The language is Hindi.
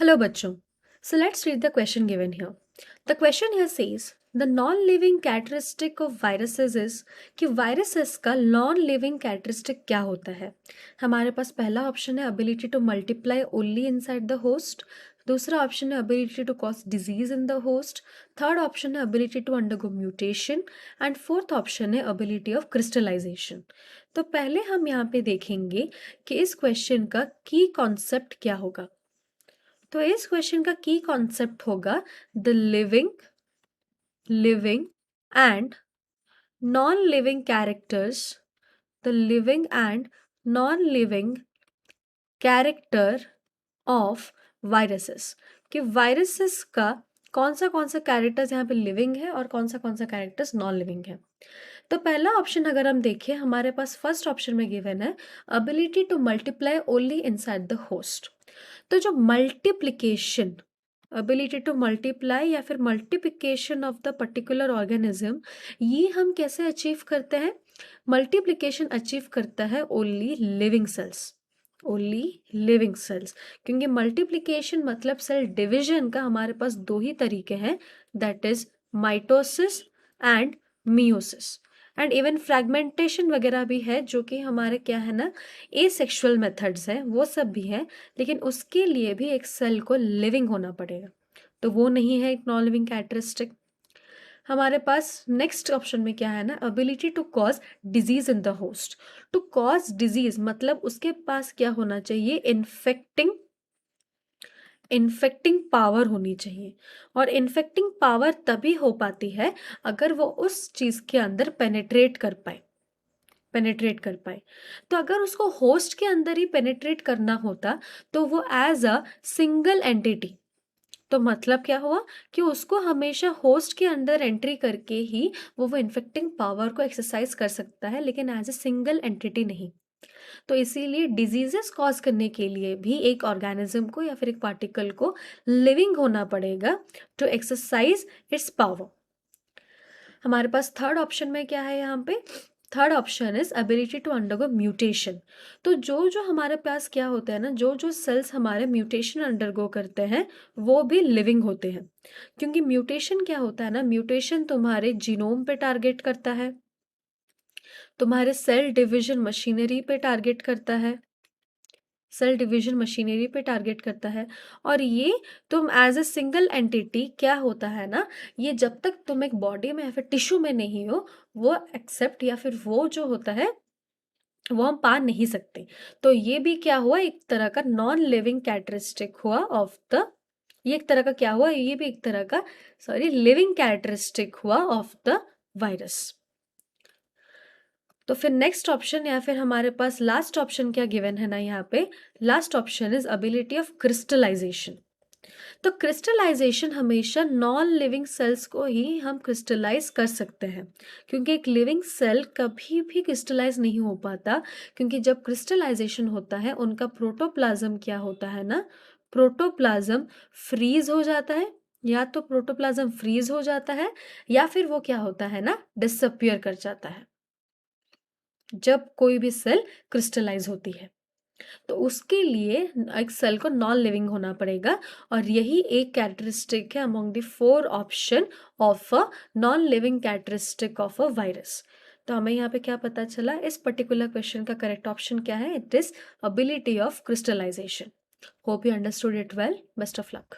Hello बच्चों. So let's read the question given here. The question here says the non-living characteristic of viruses is कि viruses का non-living characteristic क्या होता है. हमारे पास पहला ऑप्शन है ability to multiply only inside the host. दूसरा ऑप्शन है ability to cause disease in the host. Third option है ability to undergo mutation and fourth option है ability of crystallization. तो पहले हम यहाँ पे देखेंगे कि इस क्वेश्चन का की कॉन्सेप्ट क्या होगा. तो इस क्वेश्चन का की कॉन्सेप्ट होगा the living and non living characters, the living and non living character of viruses. कि वायरसेस का कौन सा कैरेक्टर्स यहाँ पे लिविंग है और कौन सा कैरेक्टर्स नॉन लिविंग है. तो पहला ऑप्शन अगर हम देखें, हमारे पास फर्स्ट ऑप्शन में गिवन है ability to multiply only inside the host. तो जो मल्टीप्लिकेशन, एबिलिटी टू मल्टीप्लाई या फिर multiplication of the particular organism, ये हम कैसे अचीव करते हैं. मल्टीप्लिकेशन अचीव करता है ओनली लिविंग सेल्स, क्योंकि मल्टीप्लिकेशन मतलब सेल डिवीजन का हमारे पास दो ही तरीके हैं, that is mitosis and meiosis. And even fragmentation वगैरह भी है जो कि हमारे क्या है ना, एसेक्सुअल मेथड्स है, वो सब भी है, लेकिन उसके लिए भी एक सेल को लिविंग होना पड़ेगा. तो वो नहीं है एक नॉन लिविंग कैरेक्टरिस्टिक. हमारे पास नेक्स्ट ऑप्शन में क्या है ना, ability to cause disease in the host. To cause disease मतलब उसके पास क्या होना चाहिए, इन्फेक्टिंग पावर होनी चाहिए. और इन्फेक्टिंग पावर तभी हो पाती है अगर वो उस चीज के अंदर पेनेट्रेट कर पाए. तो अगर उसको होस्ट के अंदर ही पेनेट्रेट करना होता तो वो एज अ सिंगल एंटिटी, तो मतलब क्या हुआ कि उसको हमेशा होस्ट के अंदर एंट्री करके ही वो इन्फेक्टिंग पावर को एक्सरसाइज कर सकता है, लेकिन एज ए सिंगल एंटिटी नहीं. तो इसीलिए डिजीजेस कॉज करने के लिए भी एक ऑर्गेनिज्म को या फिर एक पार्टिकल को लिविंग होना पड़ेगा टू एक्सरसाइज इट्स पावर. हमारे पास थर्ड ऑप्शन में क्या है, यहाँ पे third option is ability to undergo mutation. तो जो हमारे पास क्या होता है ना, जो सेल्स हमारे म्यूटेशन अंडरगो करते हैं वो भी लिविंग होते हैं. क्योंकि म्यूटेशन क्या होता है ना, म्यूटेशन तुम्हारे जीनोम पे टारगेट करता है, तुम्हारे सेल डिवीजन मशीनरी पे टारगेट करता है, और ये तुम एज ए सिंगल एंटिटी क्या होता है ना, ये जब तक तुम एक बॉडी में या फिर टिश्यू में नहीं हो वो एक्सेप्ट या फिर वो जो होता है वो हम पा नहीं सकते. तो ये भी क्या हुआ, एक तरह का नॉन लिविंग कैरेक्टरिस्टिक हुआ ऑफ द, ये एक तरह का क्या हुआ, ये भी एक तरह का लिविंग कैरेक्टरिस्टिक हुआ ऑफ द वायरस. तो फिर नेक्स्ट ऑप्शन या फिर हमारे पास लास्ट ऑप्शन क्या गिवन है ना, यहाँ पे last option is ability of crystallisation. तो क्रिस्टलाइजेशन हमेशा नॉन लिविंग सेल्स को ही हम क्रिस्टलाइज कर सकते हैं, क्योंकि एक लिविंग सेल कभी भी क्रिस्टलाइज नहीं हो पाता. क्योंकि जब क्रिस्टलाइजेशन होता है उनका प्रोटोप्लाज्म क्या होता है ना, प्रोटोप्लाज्म फ्रीज हो जाता है, या तो प्रोटोप्लाज्म फ्रीज हो जाता है या फिर वो क्या होता है ना, डिसअपियर कर जाता है जब कोई भी सेल क्रिस्टलाइज होती है. तो उसके लिए एक सेल को नॉन लिविंग होना पड़ेगा, और यही एक कैरेक्टरिस्टिक है among the four option of a non living characteristic of a virus. तो हमें यहाँ पे क्या पता चला, इस पर्टिकुलर क्वेश्चन का करेक्ट ऑप्शन क्या है, it is ability of crystallisation. Hope you understood it well. Best of luck.